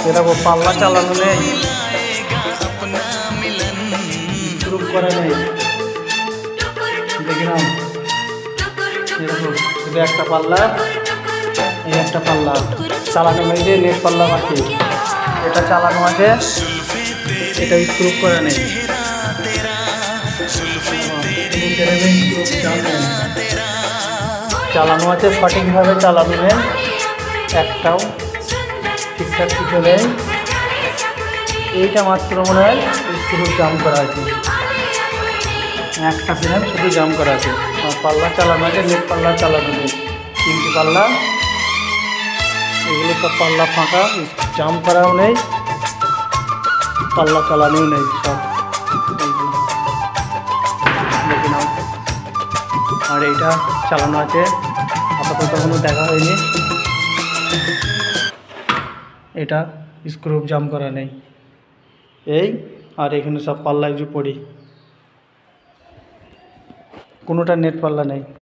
এরকম পাল্লা চালানো নেই, গ্রুপ করা নেই। দেখলাম এরকম শুধু একটা পাল্লা, এই একটা পাল্লা চালানো হয়েছে, নেট পাল্লা বাকি, এটা চালানো আছে, এটা স্ক্রু করা নেই। চালানো আছে সঠিকভাবে, চালানো নেই, একটাও ঠিকঠাক কিছু নেই। এইটা মাত্র মনে হয় স্ক্রু জাম করা আছে, একটা ফ্রেম শুধু জাম করা আছে। আর পাল্লা চালানো আছে, নেট পাল্লা চালানো নেই, তিনটি পাল্লা, এগুলো সব পাল্লা ফাঁকা, জাম করাও নেই, পাল্লা চালানোও নেই, সব দেখে নাও। আর এইটা চালানো আছে, আপাতত কোনো দেখা হয়নি, এটা স্ক্রু জাম করা নেই। এই আর এখানে সব পাল্লা একটু পড়ি, কোনোটা নেট পাল্লা নেই।